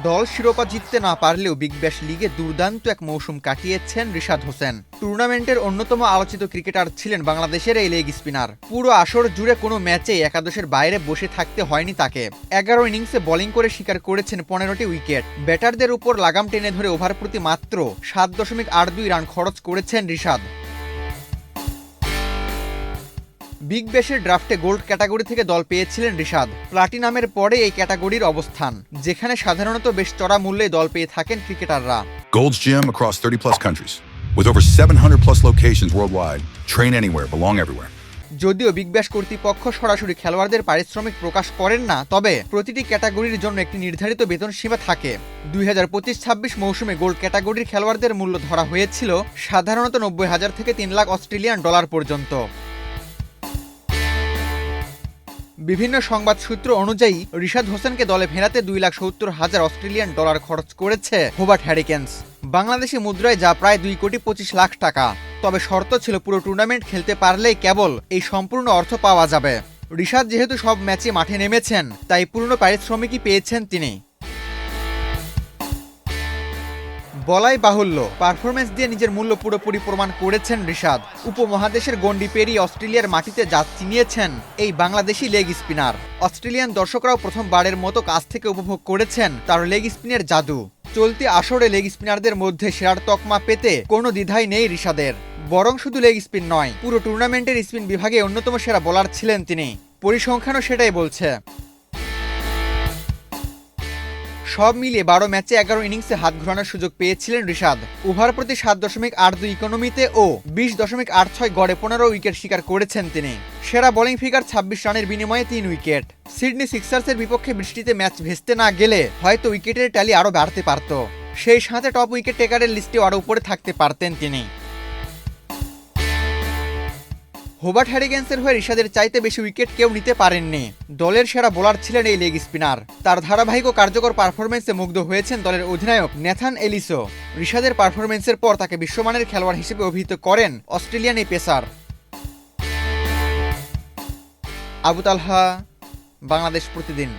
দল শিরোপা জিততে না পারলেও বিগ ব্যাশ লিগে দুর্দান্ত এক মৌসুম কাটিয়েছেন রিশাদ হোসেন। টুর্নামেন্টের অন্যতম আলোচিত ক্রিকেটার ছিলেন বাংলাদেশের এই লেগ স্পিনার। পুরো আসর জুড়ে কোনো ম্যাচেই একাদশের বাইরে বসে থাকতে হয়নি তাকে। 11 ইনিংসে বোলিং করে শিকার করেছেন 15টি উইকেট। ব্যাটারদের উপর লাগাম টেনে ধরে ওভার প্রতি মাত্র 7.82 রান খরচ করেছেন রিশাদ। বিগ ব্যাশের ড্রাফটে গোল্ড ক্যাটাগরি থেকে দল পেয়েছিলেন রিশাদ। প্লাটিনামের পরে এই ক্যাটাগরির অবস্থান, যেখানে সাধারণত বেশ চড়া মূল্যে দল পেয়ে থাকেন ক্রিকেটাররা। Gold's Gym across 30 plus countries with over 700 plus locations worldwide. Train anywhere, belong everywhere. যদিও বিগ ব্যাশ কর্তৃপক্ষ সরাসরি খেলোয়াড়দের পারিশ্রমিক প্রকাশ করেন না, তবে প্রতিটি ক্যাটাগরির জন্য একটি নির্ধারিত বেতন সীমা থাকে। 2025-26 মৌসুমে গোল্ড ক্যাটাগরির খেলোয়াড়দের মূল্য ধরা হয়েছিল সাধারণত 90,000 থেকে 3 লাখ অস্ট্রেলিয়ান ডলার পর্যন্ত। বিভিন্ন সংবাদ সূত্র অনুযায়ী রিশাদ হোসেনকে দলে ফেরাতে 2,70,000 অস্ট্রেলিয়ান ডলার খরচ করেছে হোবার্ট হ্যারিকেন্স, বাংলাদেশি মুদ্রায় যা প্রায় 2,25,00,000 টাকা। তবে শর্ত ছিল পুরো টুর্নামেন্ট খেলতে পারলেই কেবল এই সম্পূর্ণ অর্থ পাওয়া যাবে। রিশাদ যেহেতু সব ম্যাচে মাঠে নেমেছেন, তাই পূর্ণ পারিশ্রমিকই পেয়েছেন তিনি। বলাই বাহুল্য, পারফরমেন্স দিয়ে নিজের মূল্য পুরোপুরি প্রমাণ করেছেন রিশাদ। উপমহাদেশের গণ্ডি পেরিয়ে অস্ট্রেলিয়ার মাটিতে জাত চিনিয়েছেন এই বাংলাদেশি লেগ স্পিনার। অস্ট্রেলিয়ান দর্শকরাও প্রথমবারের মতো কাছ থেকে উপভোগ করেছেন তার লেগ স্পিনের জাদু। চলতি আসরে লেগ স্পিনারদের মধ্যে সেরার তকমা পেতে কোনো দ্বিধাই নেই রিশাদের। বরং শুধু লেগ স্পিন নয়, পুরো টুর্নামেন্টের স্পিন বিভাগে অন্যতম সেরা বোলার ছিলেন তিনি। পরিসংখ্যানও সেটাই বলছে। সব মিলিয়ে 12 ম্যাচে 11 ইনিংসে হাত ঘোরানোর সুযোগ পেয়েছিলেন রিশাদ। ওভার প্রতি 7.82 ইকোনমিতে ও 20.86 গড়ে 15 উইকেট শিকার করেছেন তিনি। সেরা বোলিং ফিগার 26 রানের বিনিময়ে 3 উইকেট। সিডনি সিক্সার্সের বিপক্ষে বৃষ্টিতে ম্যাচ ভেস্তে না গেলে হয়তো উইকেটের ট্যালি আরও বাড়তে পারত। সেই সাথে টপ উইকেট টেকারের লিস্টেও আরও উপরে থাকতে পারতেন তিনি। হোবার্ট হ্যারিকেন্সের হয়ে রিশাদের চাইতে বেশি উইকেট কেউ নিতে পারেননি। দলের সেরা বোলার ছিলেন এই লেগ স্পিনার। তার ধারাবাহিক ও কার্যকর পারফরমেন্সে মুগ্ধ হয়েছেন দলের অধিনায়ক ন্যাথান এলিসও। রিশাদের পারফরমেন্সের পর তাকে বিশ্বমানের খেলোয়াড় হিসেবে অভিহিত করেন অস্ট্রেলিয়ান এই পেসার। আবু তালহা, বাংলাদেশ প্রতিদিন।